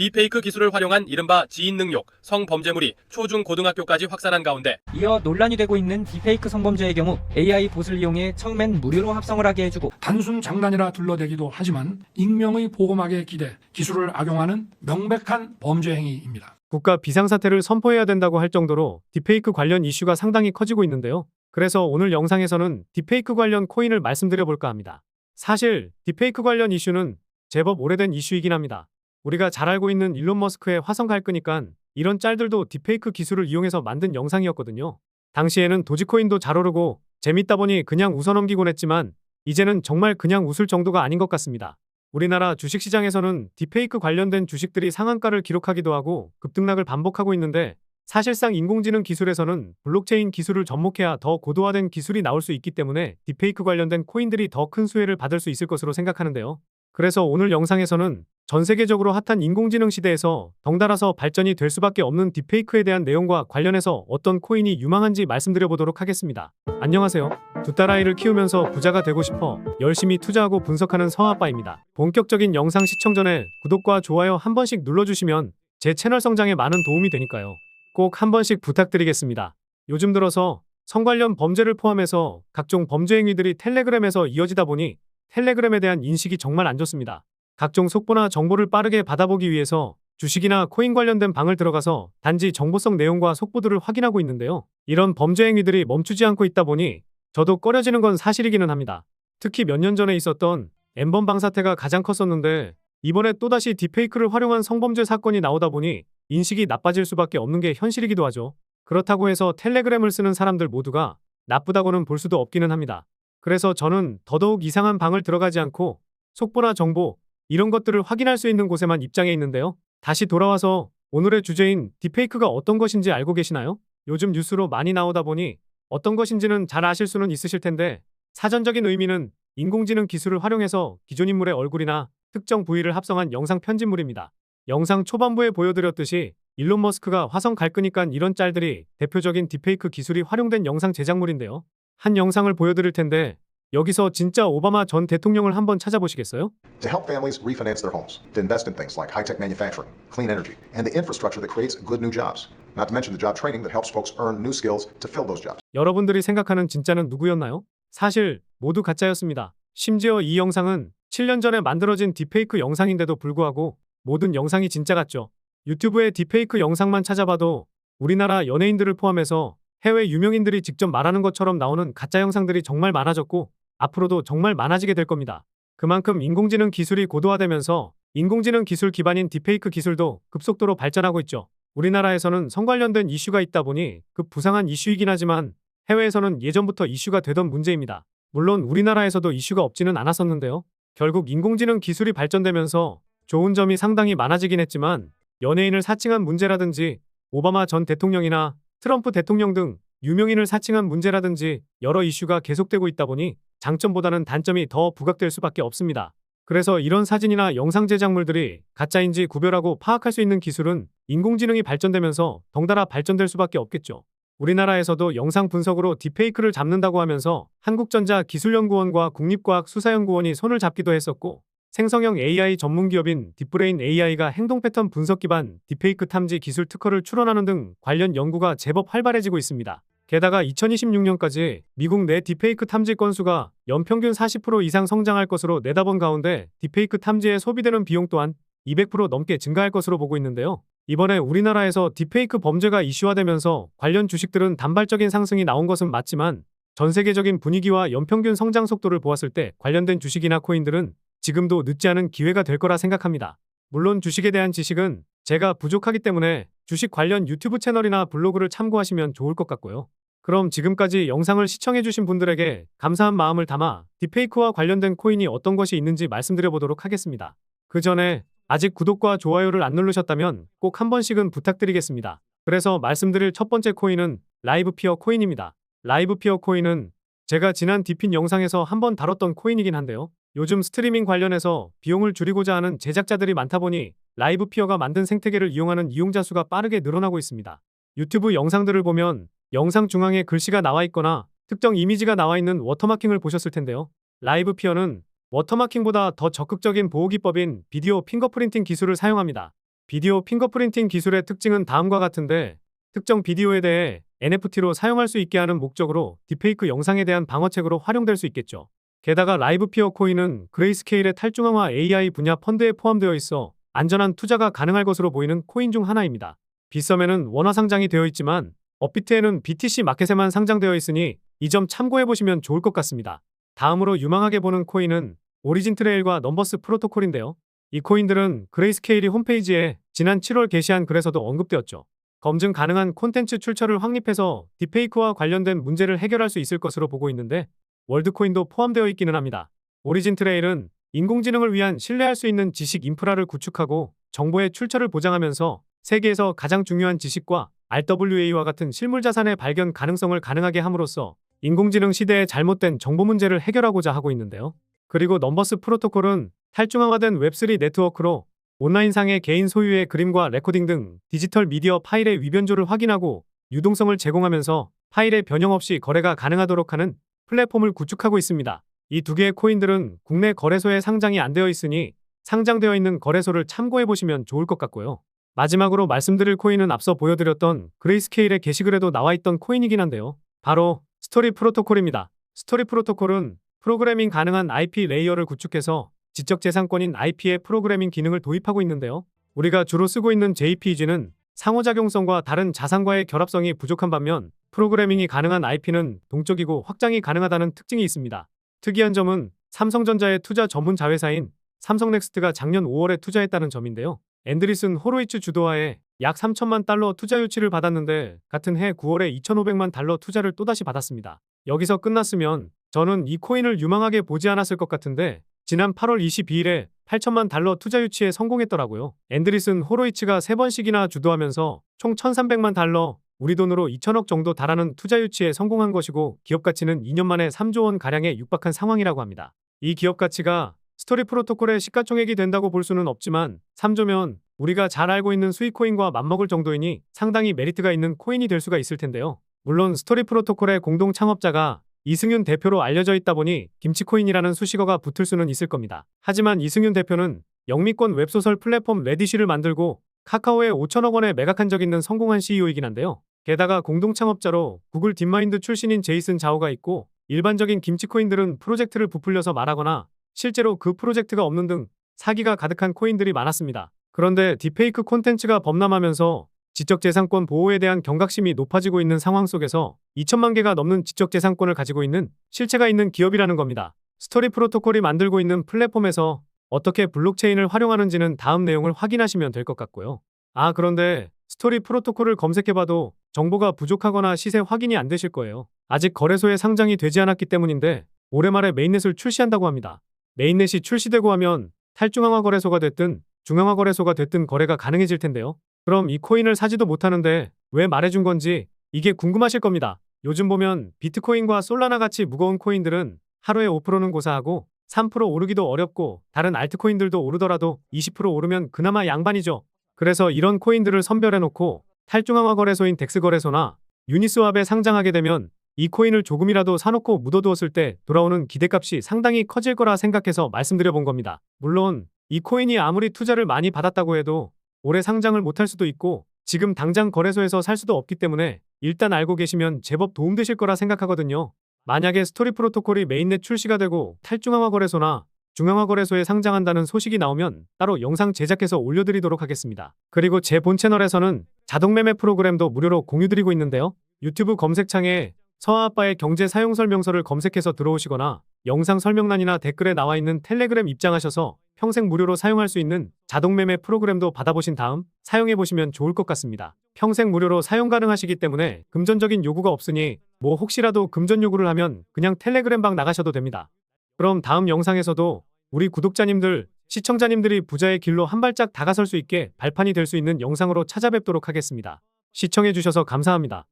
딥페이크 기술을 활용한 이른바 지인능욕, 성범죄물이 초중 고등학교까지 확산한 가운데 이어 논란이 되고 있는 딥페이크 성범죄의 경우 AI 봇을 이용해 처음엔 무료로 합성을 하게 해주고 단순 장난이라 둘러대기도 하지만 익명의 보호막에 기대 기술을 악용하는 명백한 범죄 행위입니다. 국가 비상사태를 선포해야 된다고 할 정도로 딥페이크 관련 이슈가 상당히 커지고 있는데요. 그래서 오늘 영상에서는 딥페이크 관련 코인을 말씀드려 볼까 합니다. 사실 딥페이크 관련 이슈는 제법 오래된 이슈이긴 합니다. 우리가 잘 알고 있는 일론 머스크의 화성 갈 거니까 이런 짤들도 딥페이크 기술을 이용해서 만든 영상이었거든요. 당시에는 도지코인도 잘 오르고 재밌다 보니 그냥 웃어넘기곤 했지만 이제는 정말 그냥 웃을 정도가 아닌 것 같습니다. 우리나라 주식시장에서는 딥페이크 관련된 주식들이 상한가를 기록하기도 하고 급등락을 반복하고 있는데 사실상 인공지능 기술에서는 블록체인 기술을 접목해야 더 고도화된 기술이 나올 수 있기 때문에 딥페이크 관련된 코인들이 더 큰 수혜를 받을 수 있을 것으로 생각하는데요. 그래서 오늘 영상에서는 전 세계적으로 핫한 인공지능 시대에서 덩달아서 발전이 될 수밖에 없는 딥페이크에 대한 내용과 관련해서 어떤 코인이 유망한지 말씀드려 보도록 하겠습니다. 안녕하세요. 두 딸아이를 키우면서 부자가 되고 싶어 열심히 투자하고 분석하는 서아빠입니다. 본격적인 영상 시청 전에 구독과 좋아요 한 번씩 눌러주시면 제 채널 성장에 많은 도움이 되니까요. 꼭 한 번씩 부탁드리겠습니다. 요즘 들어서 성 관련 범죄를 포함해서 각종 범죄 행위들이 텔레그램에서 이어지다 보니 텔레그램에 대한 인식이 정말 안 좋습니다. 각종 속보나 정보를 빠르게 받아보기 위해서 주식이나 코인 관련된 방을 들어가서 단지 정보성 내용과 속보들을 확인하고 있는데요. 이런 범죄 행위들이 멈추지 않고 있다 보니 저도 꺼려지는 건 사실이기는 합니다. 특히 몇 년 전에 있었던 엠번방 사태가 가장 컸었는데 이번에 또다시 딥페이크를 활용한 성범죄 사건이 나오다 보니 인식이 나빠질 수밖에 없는 게 현실이기도 하죠. 그렇다고 해서 텔레그램을 쓰는 사람들 모두가 나쁘다고는 볼 수도 없기는 합니다. 그래서 저는 더더욱 이상한 방을 들어가지 않고 속보나 정보 이런 것들을 확인할 수 있는 곳에만 입장해 있는데요. 다시 돌아와서 오늘의 주제인 딥페이크가 어떤 것인지 알고 계시나요? 요즘 뉴스로 많이 나오다 보니 어떤 것인지는 잘 아실 수는 있으실 텐데 사전적인 의미는 인공지능 기술을 활용해서 기존 인물의 얼굴이나 특정 부위를 합성한 영상 편집물입니다. 영상 초반부에 보여드렸듯이 일론 머스크가 화성 갈 거니까 이런 짤들이 대표적인 딥페이크 기술이 활용된 영상 제작물인데요. 한 영상을 보여드릴 텐데 여기서 진짜 오바마 전 대통령을 한번 찾아보시겠어요? To help families refinance their homes, to invest in things like high-tech manufacturing, clean energy, and the infrastructure that creates good new jobs. Not to mention the job training that helps folks earn new skills to fill those jobs. 여러분들이 생각하는 진짜는 누구였나요? 사실 모두 가짜였습니다. 심지어 이 영상은 7년 전에 만들어진 딥페이크 영상인데도 불구하고 모든 영상이 진짜 같죠. 유튜브에 딥페이크 영상만 찾아봐도 우리나라 연예인들을 포함해서 해외 유명인들이 직접 말하는 것처럼 나오는 가짜 영상들이 정말 많아졌고 앞으로도 정말 많아지게 될 겁니다. 그만큼 인공지능 기술이 고도화되면서 인공지능 기술 기반인 딥페이크 기술도 급속도로 발전하고 있죠. 우리나라에서는 성 관련된 이슈가 있다 보니 급부상한 이슈이긴 하지만 해외에서는 예전부터 이슈가 되던 문제입니다. 물론 우리나라에서도 이슈가 없지는 않았었는데요. 결국 인공지능 기술이 발전되면서 좋은 점이 상당히 많아지긴 했지만 연예인을 사칭한 문제라든지 오바마 전 대통령이나 트럼프 대통령 등 유명인을 사칭한 문제라든지 여러 이슈가 계속되고 있다 보니 장점보다는 단점이 더 부각될 수밖에 없습니다. 그래서 이런 사진이나 영상 제작물들이 가짜인지 구별하고 파악할 수 있는 기술은 인공지능이 발전되면서 덩달아 발전될 수밖에 없겠죠. 우리나라에서도 영상 분석으로 딥페이크를 잡는다고 하면서 한국전자 기술연구원과 국립과학수사연구원이 손을 잡기도 했었고 생성형 AI 전문 기업인 딥브레인 AI가 행동 패턴 분석 기반 딥페이크 탐지 기술 특허를 출원하는 등 관련 연구가 제법 활발해지고 있습니다. 게다가 2026년까지 미국 내 딥페이크 탐지 건수가 연평균 40% 이상 성장할 것으로 내다본 가운데 딥페이크 탐지에 소비되는 비용 또한 200% 넘게 증가할 것으로 보고 있는데요. 이번에 우리나라에서 딥페이크 범죄가 이슈화되면서 관련 주식들은 단발적인 상승이 나온 것은 맞지만 전 세계적인 분위기와 연평균 성장 속도를 보았을 때 관련된 주식이나 코인들은 지금도 늦지 않은 기회가 될 거라 생각합니다. 물론 주식에 대한 지식은 제가 부족하기 때문에 주식 관련 유튜브 채널이나 블로그를 참고하시면 좋을 것 같고요. 그럼 지금까지 영상을 시청해주신 분들에게 감사한 마음을 담아 딥페이크와 관련된 코인이 어떤 것이 있는지 말씀드려 보도록 하겠습니다. 그 전에 아직 구독과 좋아요를 안 누르셨다면 꼭 한 번씩은 부탁드리겠습니다. 그래서 말씀드릴 첫 번째 코인은 라이브피어 코인입니다. 라이브피어 코인은 제가 지난 디핀 영상에서 한번 다뤘던 코인이긴 한데요. 요즘 스트리밍 관련해서 비용을 줄이고자 하는 제작자들이 많다 보니 라이브피어가 만든 생태계를 이용하는 이용자 수가 빠르게 늘어나고 있습니다. 유튜브 영상들을 보면 영상 중앙에 글씨가 나와 있거나 특정 이미지가 나와 있는 워터마킹을 보셨을 텐데요. 라이브피어는 워터마킹보다 더 적극적인 보호 기법인 비디오 핑거프린팅 기술을 사용합니다. 비디오 핑거프린팅 기술의 특징은 다음과 같은데 특정 비디오에 대해 NFT로 사용할 수 있게 하는 목적으로 딥페이크 영상에 대한 방어책으로 활용될 수 있겠죠. 게다가 라이브 피어 코인은 그레이스케일의 탈중앙화 AI 분야 펀드에 포함되어 있어 안전한 투자가 가능할 것으로 보이는 코인 중 하나입니다. 빗썸에는 원화 상장이 되어 있지만 업비트에는 BTC 마켓에만 상장되어 있으니 이 점 참고해보시면 좋을 것 같습니다. 다음으로 유망하게 보는 코인은 오리진 트레일과 넘버스 프로토콜인데요. 이 코인들은 그레이스케일이 홈페이지에 지난 7월 게시한 글에서도 언급되었죠. 검증 가능한 콘텐츠 출처를 확립해서 딥페이크와 관련된 문제를 해결할 수 있을 것으로 보고 있는데 월드코인도 포함되어 있기는 합니다. 오리진 트레일은 인공지능을 위한 신뢰할 수 있는 지식 인프라를 구축하고 정보의 출처를 보장하면서 세계에서 가장 중요한 지식과 RWA와 같은 실물 자산의 발견 가능성을 가능하게 함으로써 인공지능 시대의 잘못된 정보 문제를 해결하고자 하고 있는데요. 그리고 넘버스 프로토콜은 탈중앙화된 웹3 네트워크로 온라인상의 개인 소유의 그림과 레코딩 등 디지털 미디어 파일의 위변조를 확인하고 유동성을 제공하면서 파일의 변형 없이 거래가 가능하도록 하는 플랫폼을 구축하고 있습니다. 이 두 개의 코인들은 국내 거래소에 상장이 안 되어 있으니 상장되어 있는 거래소를 참고해 보시면 좋을 것 같고요. 마지막으로 말씀드릴 코인은 앞서 보여드렸던 그레이스케일의 게시글에도 나와 있던 코인이긴 한데요. 바로 스토리 프로토콜입니다. 스토리 프로토콜은 프로그래밍 가능한 IP 레이어를 구축해서 지적재산권인 IP의 프로그래밍 기능을 도입하고 있는데요. 우리가 주로 쓰고 있는 JPEG는 상호작용성과 다른 자산과의 결합성이 부족한 반면 프로그래밍이 가능한 IP는 동적이고 확장이 가능하다는 특징이 있습니다. 특이한 점은 삼성전자의 투자 전문 자회사인 삼성넥스트가 작년 5월에 투자했다는 점인데요. 앤드리슨 호로이츠 주도하에 약 3천만 달러 투자 유치를 받았는데 같은 해 9월에 2,500만 달러 투자를 또다시 받았습니다. 여기서 끝났으면 저는 이 코인을 유망하게 보지 않았을 것 같은데 지난 8월 22일에 8천만 달러 투자 유치에 성공했더라고요. 앤드리슨 호로이츠가 3번씩이나 주도하면서 총 1,300만 달러, 우리 돈으로 2천억 정도 달하는 투자 유치에 성공한 것이고 기업 가치는 2년 만에 3조 원 가량에 육박한 상황이라고 합니다. 이 기업 가치가 스토리 프로토콜의 시가총액이 된다고 볼 수는 없지만 3조면 우리가 잘 알고 있는 수익코인과 맞먹을 정도이니 상당히 메리트가 있는 코인이 될 수가 있을 텐데요. 물론 스토리 프로토콜의 공동 창업자가 이승윤 대표로 알려져 있다 보니 김치코인이라는 수식어가 붙을 수는 있을 겁니다. 하지만 이승윤 대표는 영미권 웹소설 플랫폼 레디시를 만들고 카카오에 5천억 원에 매각한 적 있는 성공한 CEO이긴 한데요. 게다가 공동 창업자로 구글 딥마인드 출신인 제이슨 자오가 있고 일반적인 김치코인들은 프로젝트를 부풀려서 말하거나 실제로 그 프로젝트가 없는 등 사기가 가득한 코인들이 많았습니다. 그런데 딥페이크 콘텐츠가 범람하면서 지적재산권 보호에 대한 경각심이 높아지고 있는 상황 속에서 2천만 개가 넘는 지적재산권을 가지고 있는 실체가 있는 기업이라는 겁니다. 스토리 프로토콜이 만들고 있는 플랫폼에서 어떻게 블록체인을 활용하는지는 다음 내용을 확인하시면 될 것 같고요. 그런데 스토리 프로토콜을 검색해봐도 정보가 부족하거나 시세 확인이 안 되실 거예요. 아직 거래소에 상장이 되지 않았기 때문인데 올해 말에 메인넷을 출시한다고 합니다. 메인넷이 출시되고 하면 탈중앙화 거래소가 됐든 중앙화 거래소가 됐든 거래가 가능해질 텐데요. 그럼 이 코인을 사지도 못하는데 왜 말해준 건지 이게 궁금하실 겁니다. 요즘 보면 비트코인과 솔라나 같이 무거운 코인들은 하루에 5%는 고사하고 3% 오르기도 어렵고 다른 알트코인들도 오르더라도 20% 오르면 그나마 양반이죠. 그래서 이런 코인들을 선별해놓고 탈중앙화 거래소인 덱스 거래소나 유니스왑에 상장하게 되면 이 코인을 조금이라도 사놓고 묻어두었을 때 돌아오는 기대값이 상당히 커질 거라 생각해서 말씀드려 본 겁니다. 물론 이 코인이 아무리 투자를 많이 받았다고 해도 올해 상장을 못할 수도 있고 지금 당장 거래소에서 살 수도 없기 때문에 일단 알고 계시면 제법 도움되실 거라 생각하거든요. 만약에 스토리 프로토콜이 메인넷 출시가 되고 탈중앙화 거래소나 중앙화 거래소에 상장한다는 소식이 나오면 따로 영상 제작해서 올려드리도록 하겠습니다. 그리고 제 본 채널에서는 자동매매 프로그램도 무료로 공유드리고 있는데요. 유튜브 검색창에 서아아빠의 경제 사용 설명서를 검색해서 들어오시거나 영상 설명란이나 댓글에 나와 있는 텔레그램 입장하셔서 평생 무료로 사용할 수 있는 자동매매 프로그램도 받아보신 다음 사용해보시면 좋을 것 같습니다. 평생 무료로 사용 가능하시기 때문에 금전적인 요구가 없으니 혹시라도 금전 요구를 하면 그냥 텔레그램방 나가셔도 됩니다. 그럼 다음 영상에서도 우리 구독자님들, 시청자님들이 부자의 길로 한 발짝 다가설 수 있게 발판이 될 수 있는 영상으로 찾아뵙도록 하겠습니다. 시청해주셔서 감사합니다.